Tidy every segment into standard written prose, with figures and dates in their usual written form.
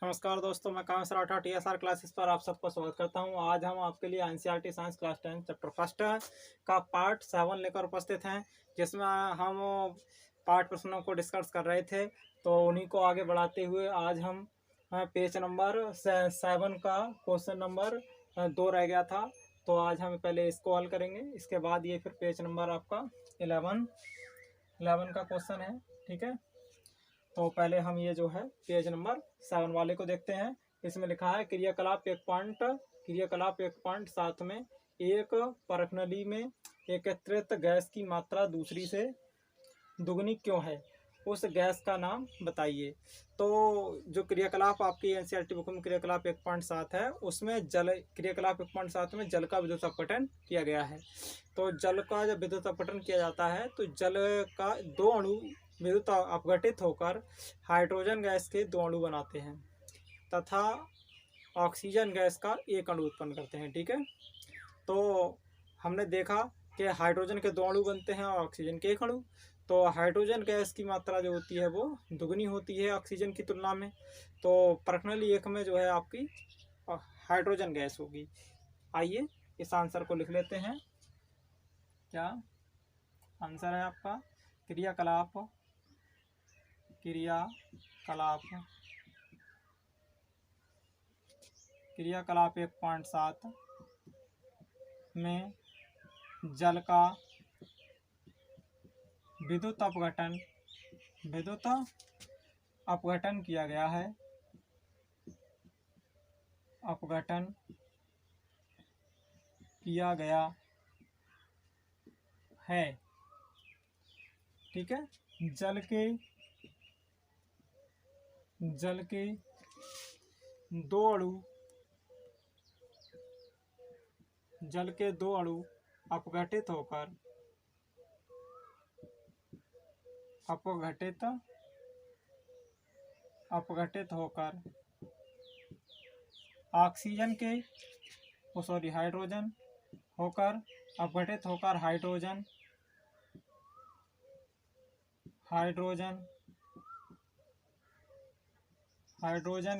नमस्कार दोस्तों, मैं कामेश राठौर TSR क्लासेस पर आप सबका स्वागत करता हूं। आज हम आपके लिए NCERT science class 10 chapter first का पार्ट 7 लेकर उपस्थित हैं, जिसमें हम पाठ प्रश्नों को डिस्कस कर रहे थे। तो उन्हीं को आगे बढ़ाते हुए आज हम पेज नंबर 7 का क्वेश्चन नंबर 2 रह गया था। तो आज हम पहले इसको हल करेंगे, इसके बाद ये फिर पेज नंबर आपका 11 का क्वेश्चन है। ठीक है, तो पहले हम ये जो है पेज नंबर 7 वाले को देखते हैं। इसमें लिखा है क्रियाकलाप 1.7 में एक परखनली में एकत्रित गैस की मात्रा दूसरी से दुगनी क्यों है, उस गैस का नाम बताइए। तो जो क्रियाकलाप आपकी एनसीईआरटी बुक में क्रियाकलाप 1.7 है, उसमें क्रियाकलाप 1.7 में जल का विद्युत अपघटन किया गया है। तो जल का जब विद्युत अपघटन किया जाता है तो जल का दो अणु विद्युत अपघटित होकर हाइड्रोजन गैस के दो अणु बनाते हैं तथा ऑक्सीजन गैस का एक अणु उत्पन्न करते हैं। ठीक है, तो हमने देखा कि हाइड्रोजन के दो अणु बनते हैं और ऑक्सीजन के एक अणु। तो हाइड्रोजन गैस की मात्रा जो होती है वो दुगनी होती है ऑक्सीजन की तुलना में। तो प्रश्नावली 1 में जो है आपकी हाइड्रोजन गैस होगी। आइए इस आंसर को लिख लेते हैं। क्या आंसर है आपका? क्रियाकलाप 1.7 में जल का विद्युत अपघटन किया गया है। ठीक है, जल के दो अणु अपघटित होकर हाइड्रोजन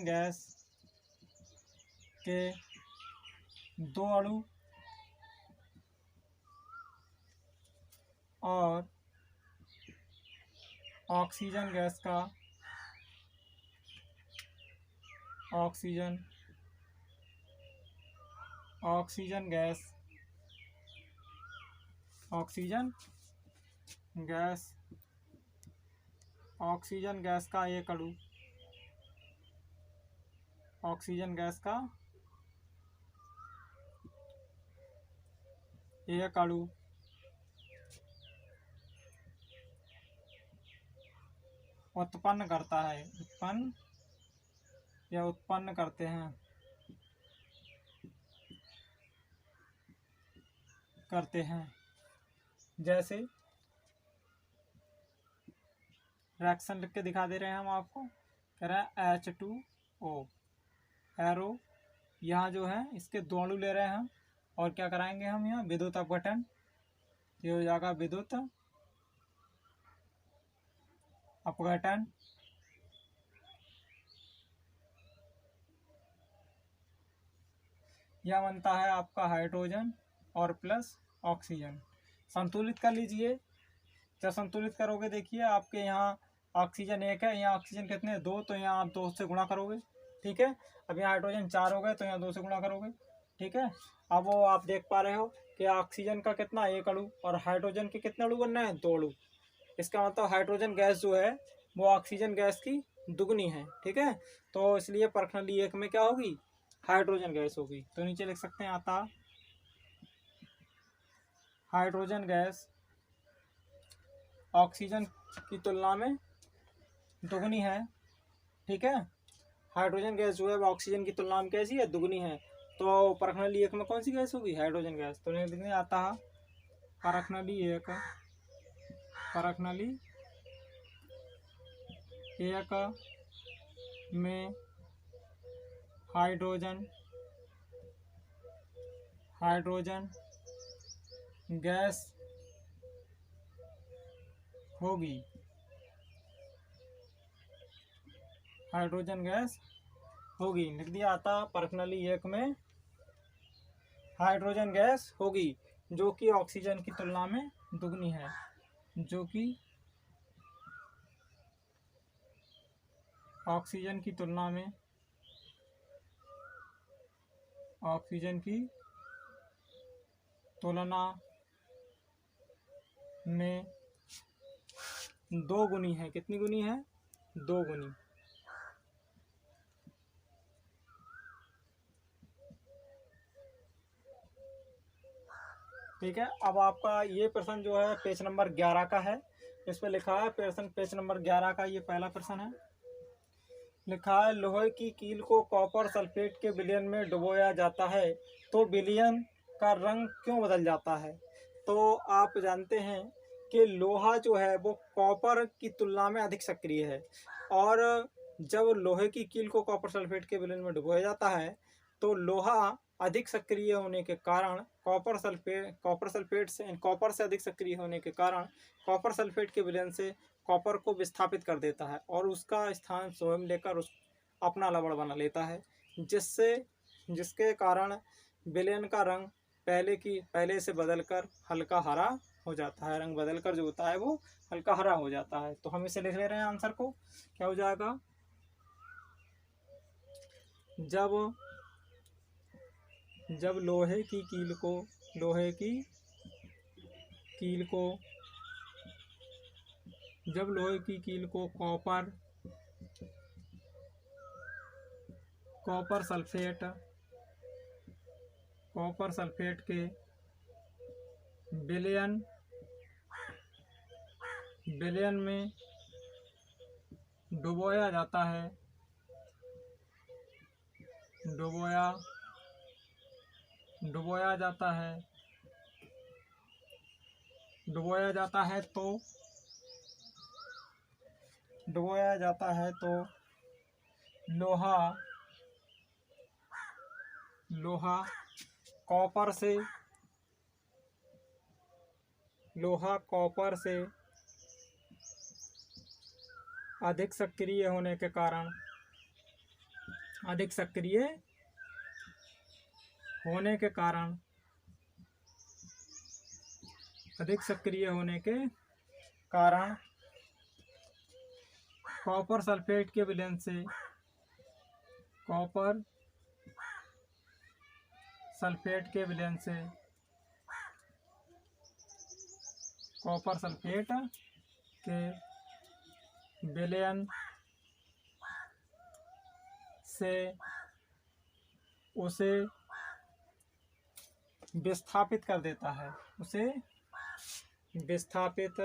गैस के दो अणु और ऑक्सीजन गैस का एक अणु उत्पन्न करते हैं। जैसे रिएक्शन लिख के दिखा दे रहे हैं हम आपको। कह रहे हैं H2O एरो, यहाँ जो है इसके दो अणु ले रहे हैं हम और क्या कराएंगे हम यहाँ विद्युत अपघटन। ये हो जाएगा विद्युत अपघटन। यह बनता है आपका हाइड्रोजन और प्लस ऑक्सीजन। संतुलित कर लीजिए। जब संतुलित करोगे देखिए आपके यहाँ ऑक्सीजन 1 है, यहाँ ऑक्सीजन कितने 2, तो यहाँ आप 2 से गुणा करोगे। ठीक है, अब यहाँ हाइड्रोजन 4 हो गए तो यहाँ 2 से गुणा करोगे। ठीक है, अब वो आप देख पा रहे हो कि ऑक्सीजन का कितना एक अणु और हाइड्रोजन के कितने अणु बनना है 2 अणु। इसका मतलब हाइड्रोजन गैस जो है वो ऑक्सीजन गैस की दुगनी है। ठीक है, तो इसलिए प्रश्नावली 1 में क्या होगी? हाइड्रोजन गैस होगी। तो नीचे लिख सकते हैं आता हाइड्रोजन गैस ऑक्सीजन की तुलना में दुगनी है। ठीक है, हाइड्रोजन गैस जो है वो ऑक्सीजन की तुलना में कैसी है? दुगनी है। तो प्रश्नावली 1 में कौन सी गैस होगी? Hydrogen gas. तो लिखने आता है प्रश्नावली 1 में हाइड्रोजन गैस होगी। होगी, लिख दिया। अतः परखनली 1 में हाइड्रोजन गैस होगी जो कि ऑक्सीजन की तुलना में दुगनी है, जो कि ऑक्सीजन की तुलना में दो गुनी है। कितनी गुनी है? 2 गुनी। ठीक है। अब आपका ये प्रश्न जो है पेज नंबर 11 का है। इस पर लिखा है प्रश्न, पेज नंबर 11 का ये पहला प्रश्न है। लिखा है लोहे की कील को कॉपर सल्फेट के विलयन में डुबोया जाता है तो विलयन का रंग क्यों बदल जाता है? तो आप जानते हैं कि लोहा जो है वो कॉपर की तुलना में अधिक सक्रिय है, और जब लोहे की कील को कॉपर सल्फेट के विलयन में डुबोया जाता है तो लोहा अधिक सक्रिय होने के कारण कॉपर से अधिक सक्रिय होने के कारण कॉपर सल्फेट के विलयन से कॉपर को विस्थापित कर देता है और उसका स्थान स्वयं लेकर उस अपना लवण बना लेता है, जिसके कारण विलयन का रंग पहले से बदलकर हल्का हरा हो जाता है। रंग बदलकर जो होता है वो हल्का हरा हो जाता है। तो हम इसे लिख ले रहे हैं आंसर को। क्या हो जाएगा? जब लोहे की कील को कॉपर सल्फेट के विलयन में डुबोया जाता है तो लोहा कॉपर से अधिक सक्रिय होने के कारण कॉपर सल्फेट के विलयन से उसे विस्थापित कर देता है। विस्थापित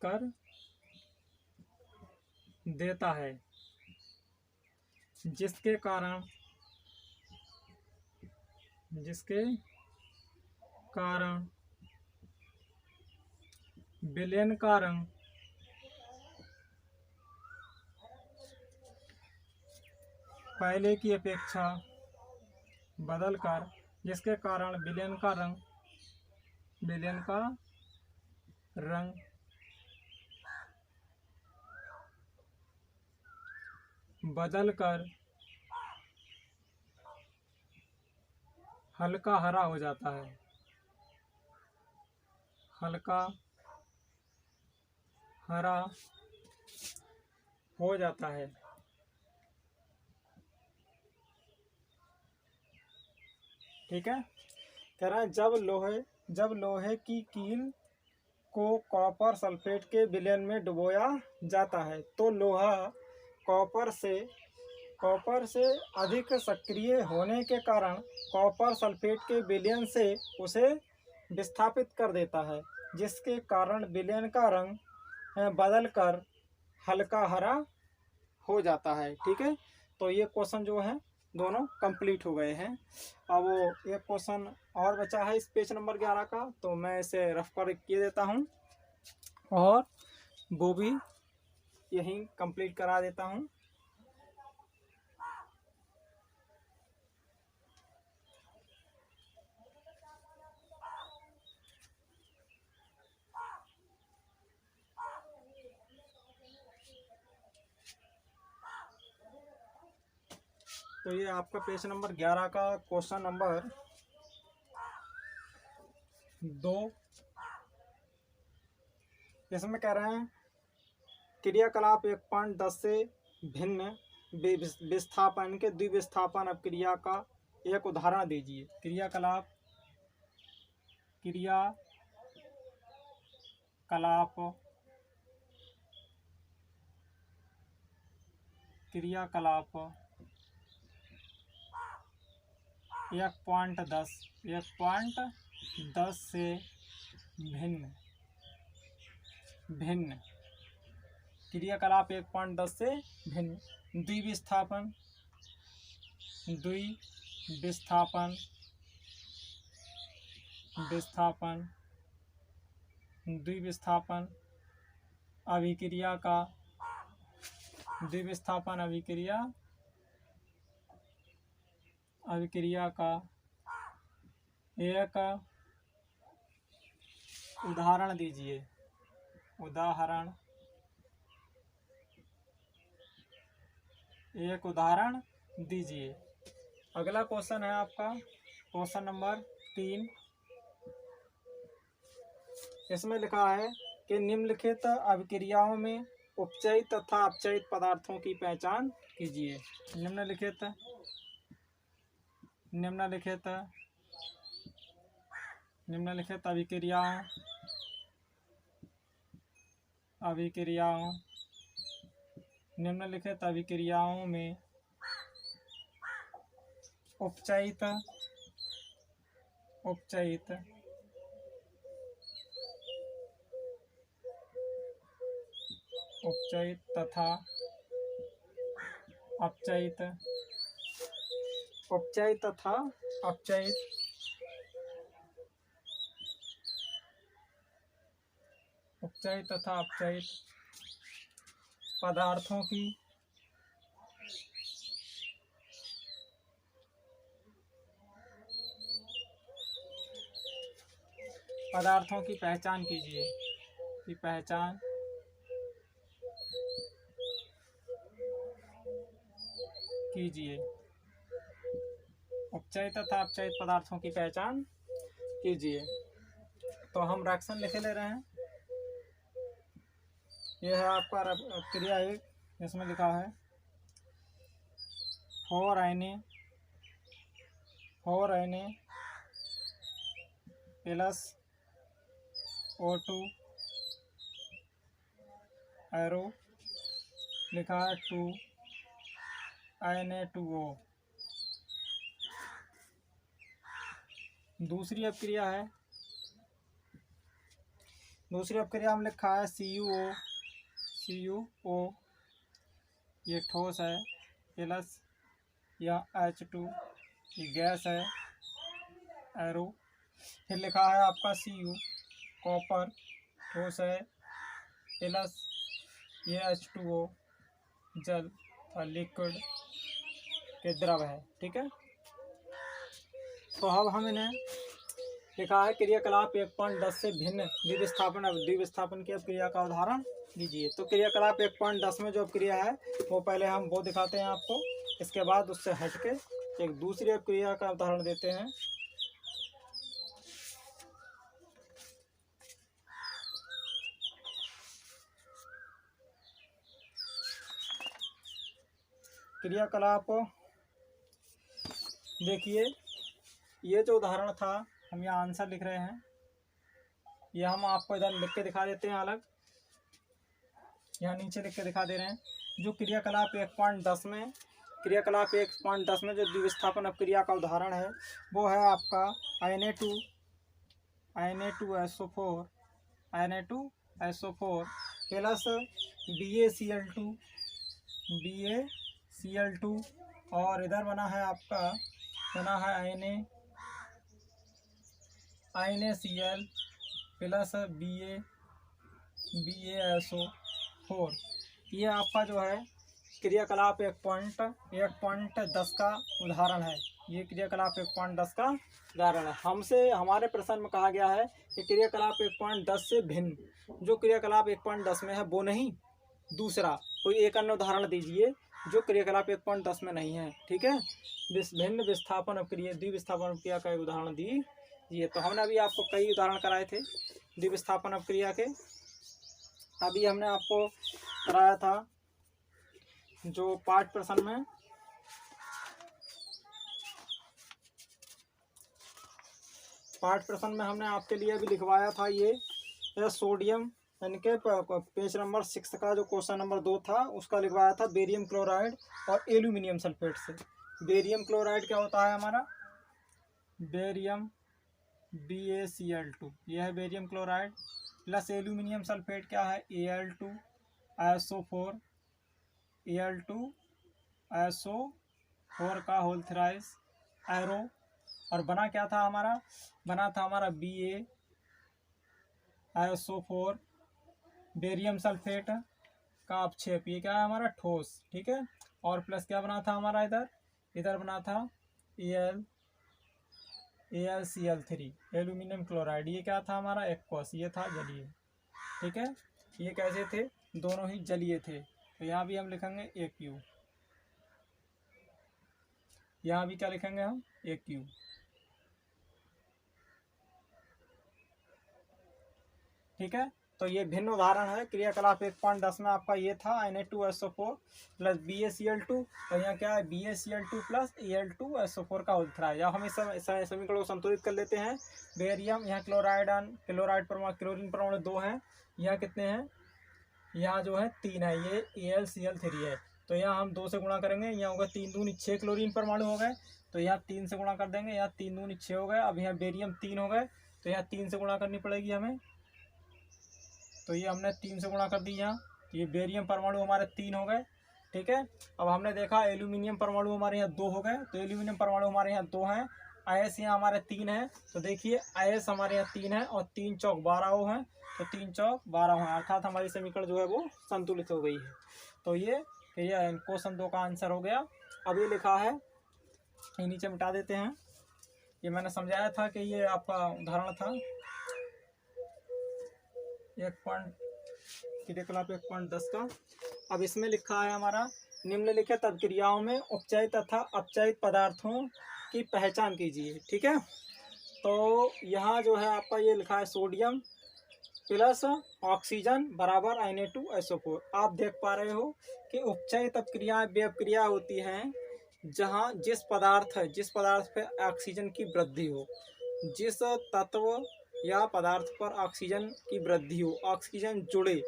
कर देता है, जिसके कारण विलयन का रंग पहले की अपेक्षा बदलकर हल्का हरा हो जाता है। ठीक है। कह रहा है जब लोहे की कील को कॉपर सल्फेट के विलयन में डुबोया जाता है तो लोहा कॉपर से अधिक सक्रिय होने के कारण कॉपर सल्फेट के विलयन से उसे विस्थापित कर देता है, जिसके कारण विलयन का रंग बदलकर हल्का हरा हो जाता है। ठीक है। तो ये क्वेश्चन जो है दोनों कंप्लीट हो गए हैं। अब वो एक क्वेश्चन और बचा है इस पेज नंबर 11 का, तो मैं इसे रफ कर किए देता हूँ और वो भी यहीं कंप्लीट करा देता हूँ। तो ये आपका पेज नंबर 11 का क्वेश्चन नंबर 2। इसमें कह रहे हैं क्रियाकलाप 1.10 से भिन्न विस्थापन के द्विविस्थापन अपक्रिया का एक उदाहरण दीजिए। क्रियाकलाप क्रियाकलाप 1.10 से भिन्न क्रियाकलाप 1.10 से भिन्न द्विविस्थापन अभिक्रिया का एक उदाहरण दीजिए। अगला क्वेश्चन है आपका क्वेश्चन नंबर 3। इसमें लिखा है कि निम्नलिखित अभिक्रियाओं में उपचयित तथा अपचयित पदार्थों की पहचान कीजिए। निम्नलिखित अभिक्रियाओं में उपचयित तथा अपचयित पदार्थों की पहचान कीजिए। उपचयित तथा अपचयित पदार्थों की पहचान कीजिए। तो हम रिएक्शन लिखे ले रहे हैं। यह है आपका क्रिया 1। इसमें लिखा है 4Na प्लस O2 एरो लिखा है 2Na2O। दूसरी अपक्रिया में लिखा है CuO ये ठोस है प्लस या H2 ये गैस है एरो। फिर लिखा है आपका Cu कॉपर ठोस है प्लस ये H2O जल और लिक्विड के द्रव है। ठीक है। तो अब हम इन्हें लिखा है क्रियाकलाप 1.10 से भिन्न द्विविस्थापन की अपक्रिया का उदाहरण दीजिए। तो क्रियाकलाप 1.10 में जो अपक्रिया है वो पहले हम वो दिखाते हैं आपको। इसके बाद उससे हटके एक दूसरी अपक्रिया का उदाहरण देते हैं। क्रियाकलाप देखिए, ये जो उदाहरण था हम यहाँ आंसर लिख रहे हैं, ये हम आपको इधर लिख के दिखा देते हैं अलग, यहाँ नीचे लिख के दिखा दे रहे हैं। जो क्रियाकलाप 1.10 में जो द्विविस्थापन अपक्रिया का उदाहरण है वो है आपका Na2SO4 प्लस BaCl2 और इधर बना है NaCl प्लस BaSO4। ये आपका जो है क्रियाकलाप 1.10 का उदाहरण है। ये क्रियाकलाप 1.10 का उदाहरण है। हमारे प्रश्न में कहा गया है कि क्रियाकलाप 1.10 से भिन्न जो क्रियाकलाप 1.10 में है वो नहीं, दूसरा कोई एक अन्य उदाहरण दीजिए जो क्रियाकलाप 1.10 में नहीं है। ठीक है, भिन्न विस्थापन अपक्रिया द्विविस्थापन अपक्रिया का एक उदाहरण दीजिए। तो हमने अभी आपको कई उदाहरण कराए थे द्विविस्थापन अपक्रिया के। अभी हमने आपको कराया था जो पाठ प्रश्न में हमने आपके लिए भी लिखवाया था ये सोडियम, यानी कि पेज नंबर 6 का जो क्वेश्चन नंबर 2 था उसका लिखवाया था बेरियम क्लोराइड और एल्यूमिनियम सल्फेट से। बेरियम क्लोराइड क्या होता है हमारा, बेरियम BaCl2, यह है barium chloride, plus aluminium sulphate क्या है Al2SO4, Al2SO4 का होल थ्राइस एरो। और बना क्या था हमारा, बना था हमारा BaSO4 बेरियम सल्फेट का अपक्षेप, ये क्या है हमारा ठोस। ठीक है, और प्लस क्या बना था हमारा इधर बना था AlCl3 एल्यूमिनियम क्लोराइड, ये क्या था हमारा एक्वस, ये था जलीय। ठीक है, ये कैसे थे, दोनों ही जलीय थे। तो यहाँ भी हम लिखेंगे AQ, यहाँ भी क्या लिखेंगे हम AQ। ठीक है, तो ये भिन्न उदाहरण है क्रियाकलाप 1.10 में आपका ये था Na2SO4 प्लस BaCl2, और यहाँ क्या है BaCl2 प्लस Al2SO4 का होल थ्राइस। अब हम इस समीकरण को संतुलित कर लेते हैं। बेरियम, यहाँ क्लोराइड परमाणु, क्लोरीन परमाणु 2 हैं, यहाँ कितने हैं, यहाँ जो है 3 है, ये AlCl3 है। तो यहाँ हम 2 से गुणा करेंगे, यहाँ होगा 3 दूनी 6 क्लोरीन परमाणु हो गए, तो यहाँ 3 से गुणा कर देंगे, यहाँ 3 दूनी 6 हो गए। अब यहाँ बेरियम 3 हो गए, तो यहाँ 3 से गुणा करनी पड़ेगी हमें, तो ये हमने 3 से गुणा कर दी यहाँ, ये बेरियम परमाणु हमारे 3 हो गए। ठीक है, अब हमने देखा एल्यूमिनियम परमाणु हमारे यहाँ 2 हो गए, तो एल्यूमिनियम परमाणु हमारे यहाँ 2 हैं, आयस यहाँ हमारे 3 है। तो देखिए आयस हमारे यहाँ 3 है और 3 चौक 12 हैं, तो 3 चौक 12 हैं, अर्थात हमारी समीकरण जो है वो संतुलित हो गई है। तो ये क्वेश्चन 2 का आंसर हो गया। अब ये लिखा है, ये नीचे मिटा देते हैं, ये मैंने समझाया था कि ये आपका उदाहरण था क्रियाकलाप 1.10 का। अब इसमें लिखा है हमारा निम्नलिखित अभिक्रियाओं में उपचयित तथा अपचयित पदार्थों की पहचान कीजिए। ठीक है, तो यहाँ जो है आपका ये लिखा है सोडियम प्लस ऑक्सीजन बराबर Na2SO4। आप देख पा रहे हो कि उपचयित अपक्रियाएं वे अपक्रिया होती हैं जहाँ जिस पदार्थ पे ऑक्सीजन की वृद्धि हो, जिस तत्व या पदार्थ पर ऑक्सीजन की वृद्धि हो, ऑक्सीजन जुड़े,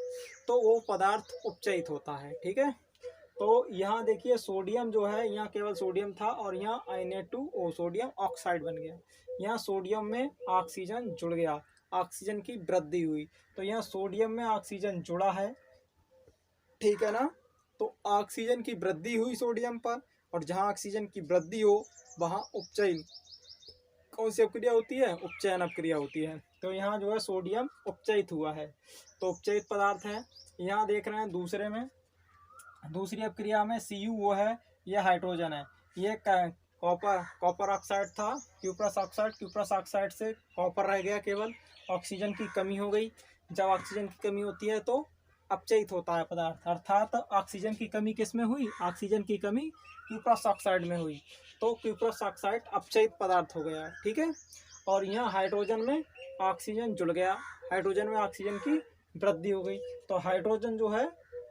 तो वो पदार्थ उपचयित होता है। ठीक है, तो यहाँ देखिए सोडियम जो है, यहाँ केवल सोडियम था और यहाँ Na2O सोडियम ऑक्साइड बन गया, यहाँ सोडियम में ऑक्सीजन जुड़ गया, ऑक्सीजन की वृद्धि हुई, तो यहाँ सोडियम में ऑक्सीजन जुड़ा है। ठीक है ना, तो ऑक्सीजन की वृद्धि हुई सोडियम पर, और जहाँ ऑक्सीजन की वृद्धि हो वहाँ उपचयन, कौन सी अपक्रिया होती है, उपचयन अपक्रिया होती है। तो यहाँ जो है सोडियम उपचयित हुआ है, तो उपचयित पदार्थ है। यहाँ देख रहे हैं दूसरी अपक्रिया में Cu है, ये हाइड्रोजन है, ये कॉपर ऑक्साइड था, क्यूप्रस ऑक्साइड से कॉपर रह गया, केवल ऑक्सीजन की कमी हो गई। जब ऑक्सीजन की कमी होती है तो अपचयित होता है पदार्थ, अर्थात ऑक्सीजन की कमी किस में हुई, ऑक्सीजन की कमी क्यूप्रस ऑक्साइड में हुई, तो क्यूप्रस ऑक्साइड अपचयित पदार्थ हो गया। ठीक है, और यहाँ हाइड्रोजन में ऑक्सीजन जुड़ गया, हाइड्रोजन में ऑक्सीजन की वृद्धि हो गई, तो हाइड्रोजन जो है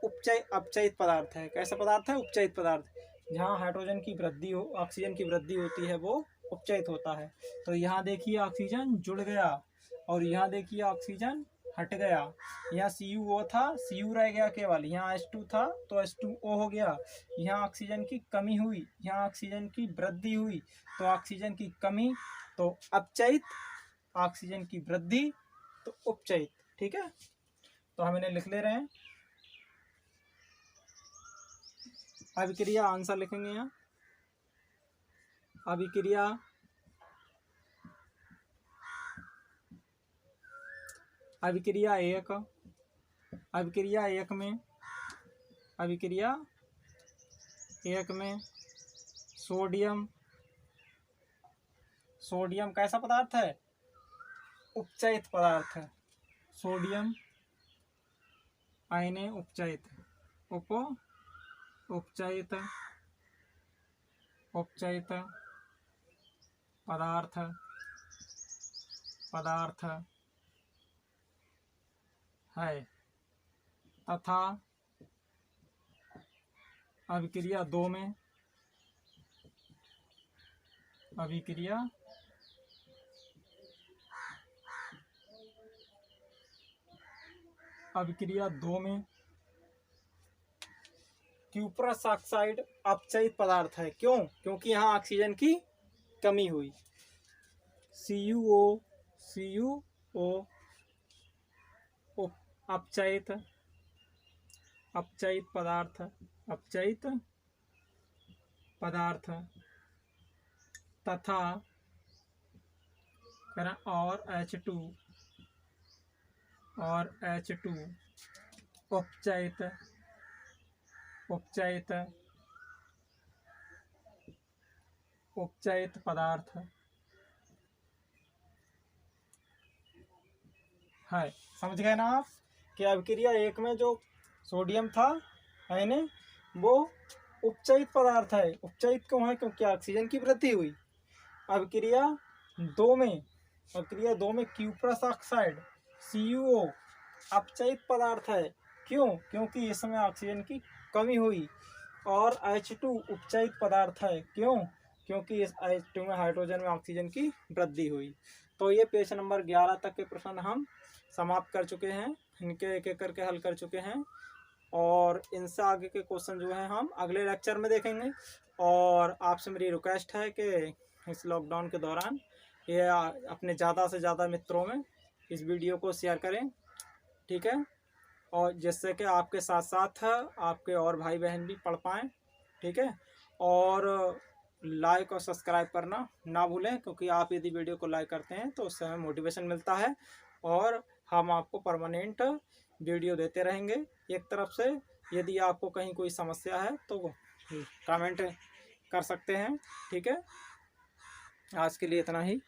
अपचयित पदार्थ है। कैसा पदार्थ है, उपचयित पदार्थ। जहाँ हाइड्रोजन की वृद्धि हो, ऑक्सीजन की वृद्धि होती है, वो उपचयित होता है। तो यहाँ देखिए ऑक्सीजन जुड़ गया और यहाँ देखिए ऑक्सीजन हट गया, यहाँ CuO था, Cu रह गया केवल, यहाँ H2 था तो H2O हो गया, यहाँ ऑक्सीजन की कमी हुई, यहाँ ऑक्सीजन की वृद्धि हुई, तो ऑक्सीजन की कमी तो अपचयित, ऑक्सीजन की वृद्धि तो उपचयित। ठीक है, तो हम इन्हें लिख ले रहे हैं। अभिक्रिया आंसर लिखेंगे यहाँ, अभिक्रिया एक, अभिक्रिया एक में सोडियम कैसा पदार्थ है, उपचयित पदार्थ है, सोडियम आयने उपचयित उपचयित उपचयित पदार्थ पदार्थ है तथा अभिक्रिया 2 में अभिक्रिया अभिक्रिया 2 में क्यूप्रस ऑक्साइड अपचयित पदार्थ है। क्यों? क्योंकि यहाँ ऑक्सीजन की कमी हुई। CuO अपचयित अपचयित पदार्थ अपचयित पदार्थ तथा और H2 उपचयित उपचयित उपचयित पदार्थ है। समझ गए ना आप कि अभिक्रिया 1 में जो सोडियम था है वो उपचयित पदार्थ है। उपचयित क्यों है? क्योंकि ऑक्सीजन की वृद्धि हुई। अभिक्रिया 2 में क्यूप्रस ऑक्साइड CuO अपचयित पदार्थ है। क्यों? क्योंकि इसमें ऑक्सीजन की कमी हुई। और H2 उपचयित पदार्थ है। क्यों? क्योंकि इस H2 में हाइड्रोजन में ऑक्सीजन की वृद्धि हुई। तो ये पेज नंबर 11 तक के प्रश्न हम समाप्त कर चुके हैं। इनके एक एक करके हल कर चुके हैं और इनसे आगे के क्वेश्चन जो हैं हम अगले लेक्चर में देखेंगे। और आपसे मेरी रिक्वेस्ट है कि इस लॉकडाउन के दौरान ये अपने ज़्यादा से ज़्यादा मित्रों में इस वीडियो को शेयर करें, ठीक है, और जिससे कि आपके साथ साथ आपके और भाई बहन भी पढ़ पाएँ, ठीक है। और लाइक और सब्सक्राइब करना ना भूलें, क्योंकि आप यदि वीडियो को लाइक करते हैं तो उससे हमें मोटिवेशन मिलता है और हम आपको परमानेंट वीडियो देते रहेंगे एक तरफ से। यदि आपको कहीं कोई समस्या है तो कमेंट कर सकते हैं, ठीक है। आज के लिए इतना ही।